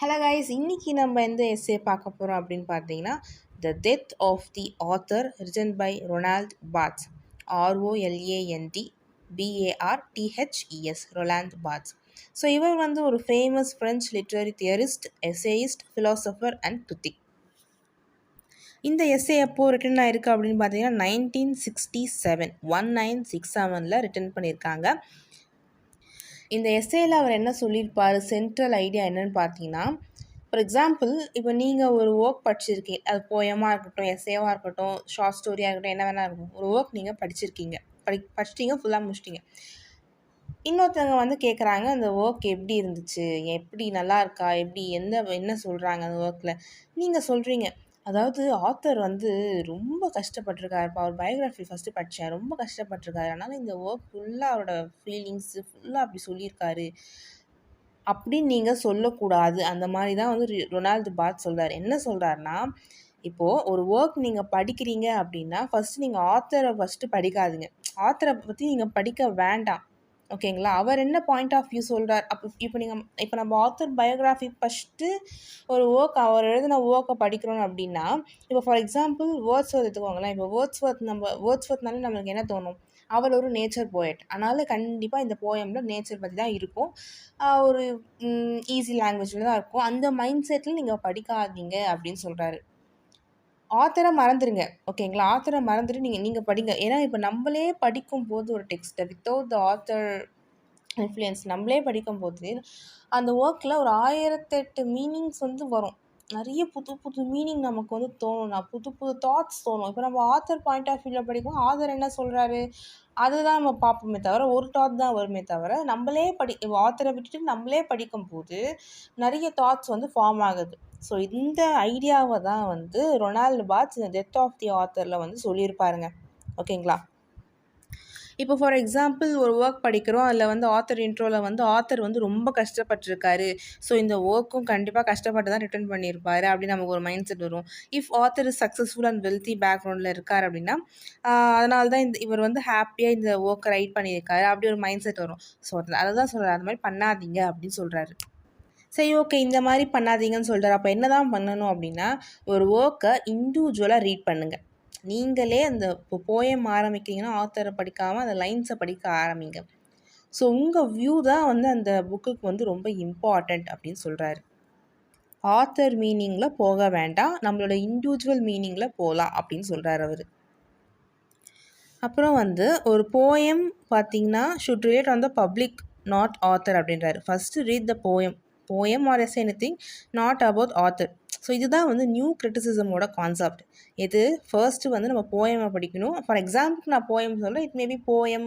Hello guys, இன்னைக்கு நம்ம எந்த எஸ்ஸே பார்க்க போகிறோம் அப்படின்னு பார்த்தீங்கன்னா, the death of the author written by Roland Barthes. ROLAND BARTHES, Roland Barthes. So இவர் வந்து ஒரு famous French literary theorist, essayist, philosopher and critic. இந்த எஸ்ஏ எப்போ ரிட்டன் ஆயிருக்கு அப்படின்னு பார்த்தீங்கன்னா 1967 ரிட்டன் பண்ணியிருக்காங்க. இந்த எஸ்ஏயில் அவர் என்ன சொல்லியிருப்பார், சென்ட்ரல் ஐடியா என்னன்னு பார்த்தீங்கன்னா, ஃபார் எக்ஸாம்பிள் இப்போ நீங்கள் ஒரு ஒர்க் படிச்சிருக்கீங்க, அது போயமாக இருக்கட்டும், எஸ்ஏவாக இருக்கட்டும், ஷார்ட் ஸ்டோரியாக இருக்கட்டும், என்ன வேணால் இருக்கும். ஒரு ஒர்க் நீங்கள் படிச்சிருக்கீங்க, படிச்சிட்டிங்க, ஃபுல்லாக முடிச்சிட்டிங்க. இன்னொருத்தவங்க வந்து கேட்குறாங்க, அந்த ஒர்க் எப்படி இருந்துச்சு, எப்படி நல்லா இருக்கா, எப்படி என்ன சொல்கிறாங்க அந்த ஒர்க்கில். நீங்கள் சொல்கிறீங்க, அதாவது ஆத்தர் வந்து ரொம்ப கஷ்டப்பட்டிருக்காரு. இப்போ அவர் பயோகிராஃபி ஃபஸ்ட்டு படித்தேன், ரொம்ப கஷ்டப்பட்டிருக்காரு, அதனால் இந்த ஒர்க் ஃபுல்லாக அவரோட ஃபீலிங்ஸு ஃபுல்லாக அப்படி சொல்லியிருக்காரு அப்படின்னு நீங்கள் சொல்லக்கூடாது. அந்த மாதிரி தான் வந்து ரொனால்டு பாத் சொல்கிறார். என்ன சொல்கிறாருன்னா, இப்போது ஒரு ஒர்க் நீங்கள் படிக்கிறீங்க அப்படின்னா ஃபஸ்ட்டு நீங்கள் ஆத்தரை ஃபஸ்ட்டு படிக்காதீங்க. ஆத்தரை பற்றி நீங்கள் படிக்க வேண்டாம். ஓகேங்களா? அவர் என்ன பாயிண்ட் ஆஃப் வியூ சொல்கிறார், இப்போ நம்ம ஆத்தர் பயோகிராஃபி ஃபஸ்ட்டு ஒரு ஒர்க், அவர் எழுதின ஒர்க்கை படிக்கிறோம் அப்படின்னா, இப்போ ஃபார் எக்ஸாம்பிள் வேர்ட்ஸ்வொர்த் எடுத்துக்கோங்களேன். இப்போ வேர்ட்ஸ்வொர்த்னாலே நம்மளுக்கு என்ன தோணும், அவர் ஒரு நேச்சர் போயட். அதனால் கண்டிப்பாக இந்த போயமில் நேச்சர் பற்றி தான் இருக்கும். ஒரு ஈஸி லாங்குவேஜில் தான் இருக்கும். அந்த மைண்ட் செட்டில் நீங்கள் படிக்காதீங்க அப்படின்னு சொல்கிறாரு. ஆத்தரை மறந்துடுங்க. ஓகேங்களா? ஆத்தரை மறந்துட்டு நீங்கள் படிங்க. ஏன்னா இப்போ நம்மளே படிக்கும்போது ஒரு டெக்ஸ்ட்டை வித்தவுட் த ஆத்தர் இன்ஃப்ளூயன்ஸ் நம்மளே படிக்கும்போது அந்த ஒர்க்கில் ஒரு 1008 மீனிங்ஸ் வந்து வரும். நிறைய புது புது மீனிங் நமக்கு வந்து தோணும்னா, புது புது தாட்ஸ் தோணும். இப்போ நம்ம ஆத்தர் பாயிண்ட் ஆஃப் வியூவில் படிக்கும், ஆத்தர் என்ன சொல்கிறாரு அதுதான் நம்ம பார்ப்போமே தவிர, ஒரு தாட் தான் வருமே தவிர, நம்மளே ஆத்தரை விட்டுட்டு நம்மளே படிக்கும்போது நிறைய தாட்ஸ் வந்து ஃபார்ம் ஆகுது. ஸோ இந்த ஐடியாவை தான் வந்து ரொனால்டு பாத்ஸ் இந்த டெத் ஆஃப் தி ஆத்தரில் வந்து சொல்லியிருப்பாருங்க. ஓகேங்களா? இப்போ ஃபார் எக்ஸாம்பிள் ஒரு ஒர்க் படிக்கிறோம், அதில் வந்து ஆத்தர் இன்ட்ரோவில் வந்து ஆத்தர் வந்து ரொம்ப கஷ்டப்பட்டிருக்காரு, ஸோ இந்த ஒர்க்கும் கண்டிப்பாக கஷ்டப்பட்டு தான் ரிட்டன் பண்ணியிருப்பாரு அப்படின்னு நமக்கு ஒரு மைண்ட் செட் வரும். If author is successful and wealthy பேக்ரவுண்டில் இருக்கார் அப்படின்னா, அதனால தான் இவர் வந்து ஹாப்பியாக இந்த ஒர்க்கை ரைட் பண்ணியிருக்காரு அப்படி ஒரு மைண்ட் செட் வரும். ஸோ அதை தான் சொல்கிறார், அந்த மாதிரி பண்ணாதீங்க அப்படின்னு சொல்கிறாரு. சரி, ஓகே, இந்த மாதிரி பண்ணாதீங்கன்னு சொல்கிறார். அப்போ என்ன தான் பண்ணணும் அப்படின்னா, ஒரு ஒர்க்கை இண்டிவிஜுவலாக ரீட் பண்ணுங்கள். நீங்களே அந்த இப்போ போயம் ஆரம்பிக்கிறீங்கன்னா ஆத்தரை படிக்காமல் அந்த லைன்ஸை படிக்க ஆரம்பிங்க. ஸோ உங்கள் வியூ தான் வந்து அந்த புக்குக்கு வந்து ரொம்ப இம்பார்ட்டண்ட் அப்படின்னு சொல்கிறாரு. ஆத்தர் மீனிங்கில் போக வேண்டாம், நம்மளோட இண்டிவிஜுவல் மீனிங்கில் போகலாம் அப்படின்னு சொல்கிறார் அவர். அப்புறம் வந்து ஒரு போயம் பார்த்தீங்கன்னா should relate on the public, not author அப்படின்றாரு. First read the poem or as anything, not about author. So இதுதான் வந்து நியூ கிரிட்டிசிசமோட கான்செப்ட். இது ஃபர்ஸ்ட்டு வந்து நம்ம போயமை படிக்கணும். ஃபார் எக்ஸாம்பிளுக்கு நான் போயம் சொல்கிறேன், it maybe poem,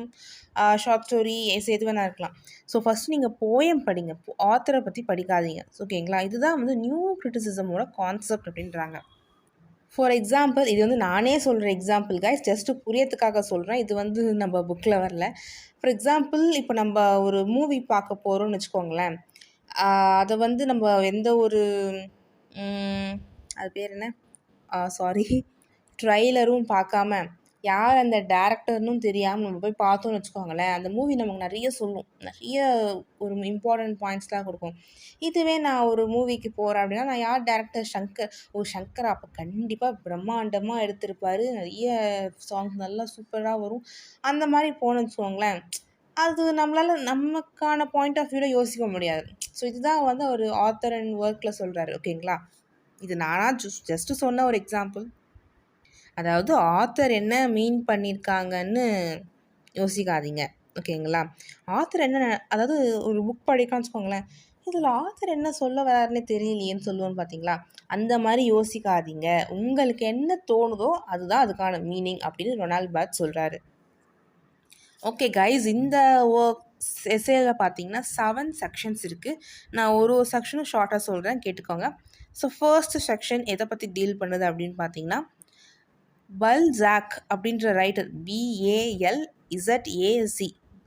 short story, எது வேணா இருக்கலாம். ஸோ ஃபஸ்ட்டு நீங்கள் போயம் படிங்க, ஆத்தரை பற்றி படிக்காதீங்க. ஓகேங்களா? இதுதான் வந்து நியூ கிரிட்டிசிசமோட கான்செப்ட் அப்படின்றாங்க. ஃபார் எக்ஸாம்பிள், இது வந்து நானே சொல்கிற எக்ஸாம்பிள் கைஸ், ஜஸ்ட்டு புரியறதுக்காக சொல்கிறேன். இது வந்து நம்ம புக்கில் வரல. ஃபார் எக்ஸாம்பிள், இப்போ நம்ம ஒரு மூவி பார்க்க போகிறோம்னு வச்சுக்கோங்களேன். அதை வந்து நம்ம எந்த ஒரு அது பேர் என்ன, சாரி, ட்ரைலரும் பார்க்காம யார் அந்த டேரக்டர்னும் தெரியாமல் நம்ம போய் பார்த்தோன்னு வச்சுக்கோங்களேன், அந்த மூவி நமக்கு நிறைய சொல்லும், நிறைய ஒரு இம்பார்ட்டண்ட் பாயிண்ட்ஸ்லாம் கொடுக்கும். இதுவே நான் ஒரு மூவிக்கு போகிறேன் அப்படின்னா, நான் யார் டேரக்டர், சங்கர் அப்போ கண்டிப்பாக பிரம்மாண்டமாக எடுத்திருப்பார், நிறைய சாங்ஸ் நல்லா சூப்பராக வரும், அந்த மாதிரி போகணுன்னு வச்சுக்கோங்களேன், அது நம்மளால் நமக்கான பாயிண்ட் ஆஃப் வியூவில் யோசிக்க முடியாது. ஸோ இதுதான் வந்து ஒரு ஆத்தர் அண்ட் ஒர்க்கில் சொல்கிறாரு. ஓகேங்களா? இது நானாக ஜஸ்ட்டு சொன்ன ஒரு எக்ஸாம்பிள். அதாவது ஆத்தர் என்ன மீன் பண்ணியிருக்காங்கன்னு யோசிக்காதீங்க. ஓகேங்களா? ஆத்தர் என்ன, அதாவது ஒரு புக் படிக்கலாம்னு வச்சுக்கோங்களேன், இதில் ஆத்தர் என்ன சொல்ல வராருன்னே தெரியலையேன்னு சொல்லுவோன்னு பார்த்தீங்களா? அந்த மாதிரி யோசிக்காதீங்க. உங்களுக்கு என்ன தோணுதோ அதுதான் அதுக்கான மீனிங் அப்படின்னு ரொனால்ட் பாத் சொல்கிறாரு. ஓகே கைஸ், இந்த எஸ்ஏல பார்த்தீங்கன்னா 7 செக்ஷன்ஸ் இருக்குது. நான் ஒரு செக்ஷனும் ஷார்ட்டாக சொல்கிறேன், கேட்டுக்கோங்க. ஸோ ஃபர்ஸ்ட் செக்ஷன் எதை பற்றி டீல் பண்ணுது அப்படின்னு பார்த்தீங்கன்னா, பல்சாக் அப்படின்ற ரைட்டர், BALZAC,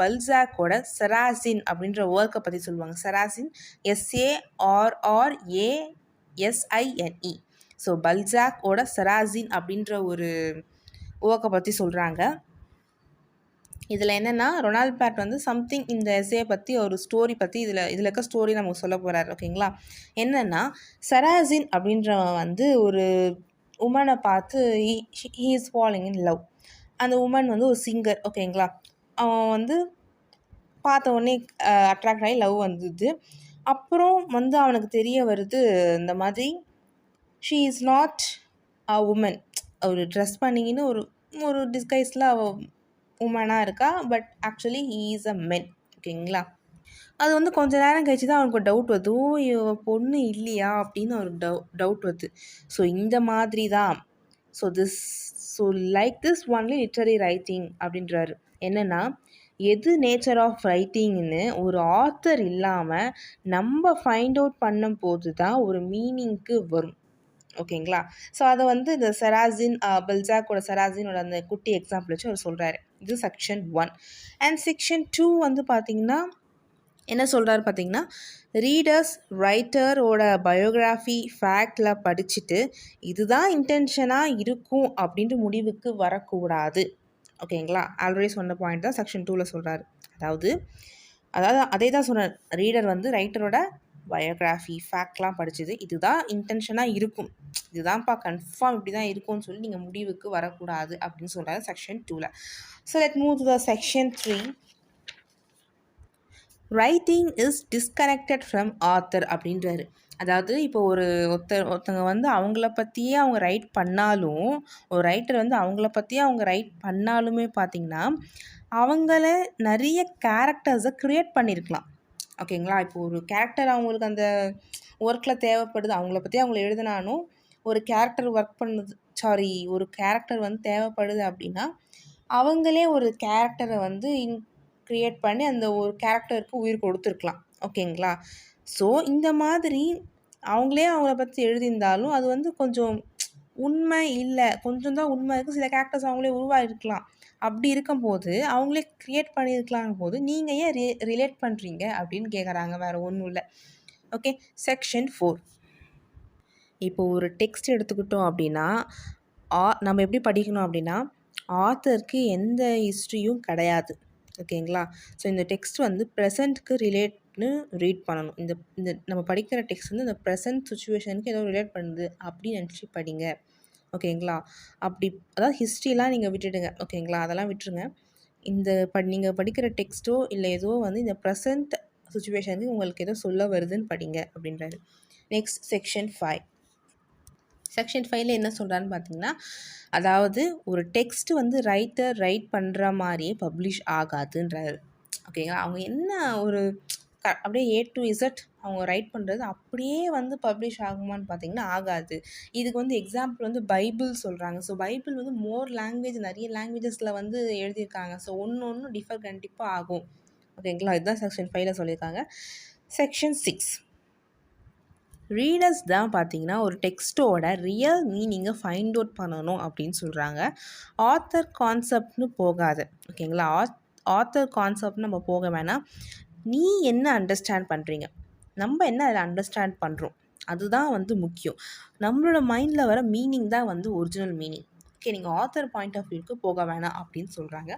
பல்சாக்கோட செராசின் அப்படின்ற ஒர்க்கை பற்றி சொல்லுவாங்க. செராசின், SARRASINE. ஸோ பல்சாக்கோட செராசின் அப்படின்ற ஒரு ஒர்க்கை பற்றி சொல்கிறாங்க. இதில் என்னென்னா ரொனால்ட் பேட் வந்து சம்திங் இந்த எஸ்ஏ பற்றி ஒரு ஸ்டோரி பற்றி இதில் இருக்க ஸ்டோரி நமக்கு சொல்ல போகிறாரு. ஓகேங்களா? என்னென்னா சராசின் அப்படின்றவன் வந்து ஒரு உமனை பார்த்து he is falling in love. அந்த உமன் வந்து ஒரு சிங்கர். ஓகேங்களா? அவன் வந்து பார்த்த உடனே அட்ராக்ட் ஆகி லவ் வந்தது. அப்புறம் வந்து அவனுக்கு தெரிய வருது இந்த மாதிரி she is not a woman. ஒரு ட்ரெஸ் பண்ணிக்கின்னு ஒரு ஒரு டிஸ்கைஸில் அவள் உமனாக இருக்கா. But actually he is a men. ஓகேங்களா? அது வந்து கொஞ்ச நேரம் கழிச்சு தான் அவனுக்கு ஒரு டவுட் வருது. ஓ இவ பொண்ணு இல்லையா அப்படின்னு ஒரு டவுட் வருது. ஸோ இந்த மாதிரி தான் so like this only literary writing அப்படின்றாரு. என்னென்னா எது நேச்சர் ஆஃப் ரைட்டிங்னு ஒரு ஆத்தர் இல்லாமல் நம்ம ஃபைண்ட் அவுட் பண்ணும் போது தான் ஒரு மீனிங்க்கு வரும். ஓகேங்களா? ஸோ அதை வந்து இந்த செராசின் பெல்ஜாக்கோட செராசினோட அந்த குட்டி எக்ஸாம்பிள் வச்சு அவர் சொல்கிறாரு. இது செக்ஷன் 1. அண்ட் செக்ஷன் 2 வந்து பார்த்திங்கன்னா என்ன சொல்கிறாரு பார்த்தீங்கன்னா, ரீடர்ஸ் ரைட்டரோட பயோகிராஃபி ஃபேக்டில் படிச்சுட்டு இதுதான் இன்டென்ஷனாக இருக்கும் அப்படின்ட்டு முடிவுக்கு வரக்கூடாது. ஓகேங்களா? ஆல்ரெடி சொன்ன பாயிண்ட் தான் செக்ஷன் 2ல் சொல்கிறாரு. அதாவது அதே தான் சொன்னார். ரீடர் வந்து ரைட்டரோட பயோகிராஃபி ஃபேக்ட்லாம் படிச்சது இதுதான் இன்டென்ஷனாக இருக்கும், இதுதான்ப்பா கன்ஃபார்ம் இப்படி தான் இருக்கும்னு சொல்லி நீங்கள் முடிவுக்கு வரக்கூடாது அப்படின்னு சொல்கிறாரு செக்ஷன் 2ல். So let move to the section 3. Writing is disconnected from author அப்படின்றாரு. அதாவது இப்போ ஒருத்தங்க வந்து அவங்கள பற்றியே அவங்க ரைட் பண்ணாலும், ஒரு ரைட்டர் வந்து அவங்கள பற்றியே அவங்க ரைட் பண்ணாலுமே பார்த்திங்கன்னா அவங்கள நிறைய கேரக்டர்ஸை க்ரியேட் பண்ணியிருக்கலாம். ஓகேங்களா? இப்போ ஒரு கேரக்டர் அவங்களுக்கு அந்த ஒர்க்கில் தேவைப்படுது, அவங்கள பற்றி அவங்கள எழுதினாலும் ஒரு கேரக்டர் ஒரு கேரக்டர் வந்து தேவைப்படுது அப்படின்னா அவங்களே ஒரு கேரக்டரை வந்து க்ரியேட் பண்ணி அந்த ஒரு கேரக்டருக்கு உயிர் கொடுத்துருக்கலாம். ஓகேங்களா? ஸோ இந்த மாதிரி அவங்களே அவங்கள பற்றி எழுதியிருந்தாலும் அது வந்து கொஞ்சம் உண்மை இல்லை, கொஞ்சம் தான் உண்மை இருக்குது. சில கேரக்டர்ஸ் அவங்களே உருவாகிருக்கலாம். அப்படி இருக்கும்போது அவங்களே க்ரியேட் பண்ணியிருக்கலாம் போது நீங்கள் ஏன் ரிலேட் பண்ணுறீங்க அப்படின்னு கேட்குறாங்க. வேறு ஒன்றும் இல்லை. ஓகே. செக்ஷன் 4. இப்போ ஒரு டெக்ஸ்ட் எடுத்துக்கிட்டோம் அப்படின்னா நம்ம எப்படி படிக்கணும் அப்படின்னா ஆத்தருக்கு எந்த ஹிஸ்ட்ரியும் கிடையாது. ஓகேங்களா? ஸோ இந்த டெக்ஸ்ட் வந்து ப்ரெசண்ட்க்கு ரிலேட்னு ரீட் பண்ணணும். இந்த இந்த நம்ம படிக்கிற டெக்ஸ்ட் வந்து இந்த ப்ரெசன்ட் சுச்சுவேஷனுக்கு ஏதோ ரிலேட் பண்ணுது அப்படின்னு நினச்சி படிங்க. ஓகேங்களா? அதாவது ஹிஸ்ட்ரிலாம் நீங்கள் விட்டுடுங்க. ஓகேங்களா? அதெல்லாம் விட்டுருங்க. நீங்கள் படிக்கிற டெக்ஸ்ட்டோ இல்லை ஏதோ வந்து இந்த ப்ரெசன்ட் சுச்சுவேஷனுக்கு உங்களுக்கு ஏதோ சொல்ல வருதுன்னு படிங்க அப்படின்றாரு. Next section 5. செக்ஷன் 5ல் என்ன சொல்கிறான்னு பார்த்தீங்கன்னா, அதாவது ஒரு டெக்ஸ்ட் வந்து ரைட்டர் ரைட் பண்ணுற மாதிரியே பப்ளிஷ் ஆகாதுன்றாரு. ஓகேங்களா? அவங்க என்ன ஒரு அப்படியே A to Z அவங்க ரைட் பண்ணுறது அப்படியே வந்து பப்ளிஷ் ஆகுமான்னு பார்த்தீங்கன்னா ஆகாது. இதுக்கு வந்து எக்ஸாம்பிள் வந்து பைபிள் சொல்கிறாங்க. ஸோ பைபிள் வந்து நிறைய லாங்குவேஜஸில் வந்து எழுதியிருக்காங்க. ஸோ ஒன்று டிஃபர் கண்டிப்பாக ஆகும். ஓகேங்களா? இதுதான் செக்ஷன் 5ல் சொல்லியிருக்காங்க. செக்ஷன் 6. ரீடர்ஸ் தான் பார்த்தீங்கன்னா ஒரு டெக்ஸ்ட்டோட ரியல் மீனிங்கை ஃபைண்ட் அவுட் பண்ணணும் அப்படின்னு சொல்கிறாங்க. ஆத்தர் கான்செப்ட்னு போகாது. ஓகேங்களா? ஆத்தர் கான்செப்ட்னு நம்ம போக வேணாம். நீ என்ன அண்டர்ஸ்டாண்ட் பண்ணுறீங்க, நம்ம என்ன அதில் அண்டர்ஸ்டாண்ட் பண்ணுறோம், அதுதான் வந்து முக்கியம். நம்மளோட மைண்டில் வர மீனிங் தான் வந்து ஒரிஜினல் மீனிங். ஓகே, நீங்கள் ஆத்தர் பாயிண்ட் ஆஃப் வியூக்கு போக வேணாம் அப்படின்னு சொல்கிறாங்க.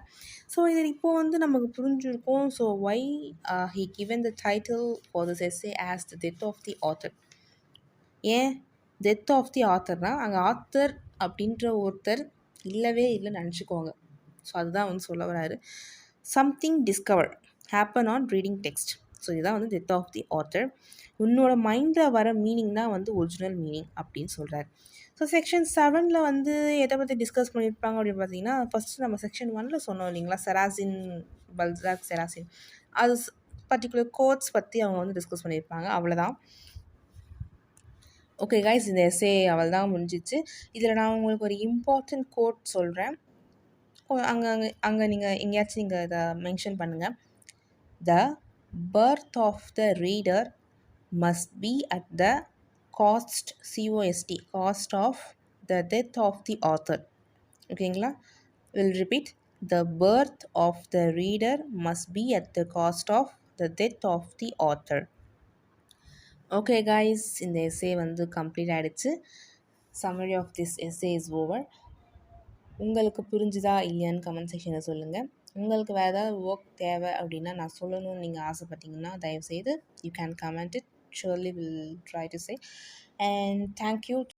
ஸோ இது இப்போது வந்து நமக்கு புரிஞ்சிருக்கும். So why he given the title for this essay as the death of the author. ஏன் டெத் ஆஃப் தி ஆத்தர்னால் அங்கே ஆத்தர் அப்படின்ற ஒருத்தர் இல்லவே இல்லைன்னு நினச்சிக்கோங்க. ஸோ அதுதான் வந்து சொல்ல வராரு. Something discover happen on reading text. So இதுதான் வந்து டெத் ஆஃப் தி ஆத்தர். உன்னோட மைண்டில் வர மீனிங் தான் வந்து ஒரிஜினல் மீனிங் அப்படின்னு சொல்கிறார். ஸோ செக்ஷன் 7ல் வந்து எதை பற்றி டிஸ்கஸ் பண்ணியிருப்பாங்க அப்படின்னு பார்த்தீங்கன்னா, ஃபஸ்ட்டு நம்ம செக்ஷன் 1ல் சொன்னோம் இல்லைங்களா, செராசின், பல்ஜாக் செராசின், அது பர்டிகுலர் கோட்ஸ் பற்றி அவங்க வந்து டிஸ்கஸ் பண்ணியிருப்பாங்க. அவ்வளோதான். ஓகே கைஸ், இந்த எஸ்ஸே தான் முடிஞ்சிச்சு. இதில் நான் உங்களுக்கு ஒரு இம்பார்ட்டன்ட் கோட் சொல்கிறேன். அங்கே நீங்கள் எங்கேயாச்சும் நீங்கள் இதை மென்ஷன் பண்ணுங்கள். The birth of the reader must be at the cost, COST, cost of the death of the author. ஓகேங்களா? Will repeat. The birth of the reader must be at the cost of the death of the author. Okay guys, இந்த essay வந்து complete ஆகிடுச்சு. Summary of this essay is over. உங்களுக்கு புரிஞ்சுதா இல்லையான்னு comment செக்ஷனில் சொல்லுங்கள். உங்களுக்கு வேறு ஏதாவது ஒர்க் தேவை அப்படின்னா நான் சொல்லணும்னு நீங்கள் ஆசைப்பட்டீங்கன்னா தயவுசெய்து you can comment it. Surely will try to say. And thank you.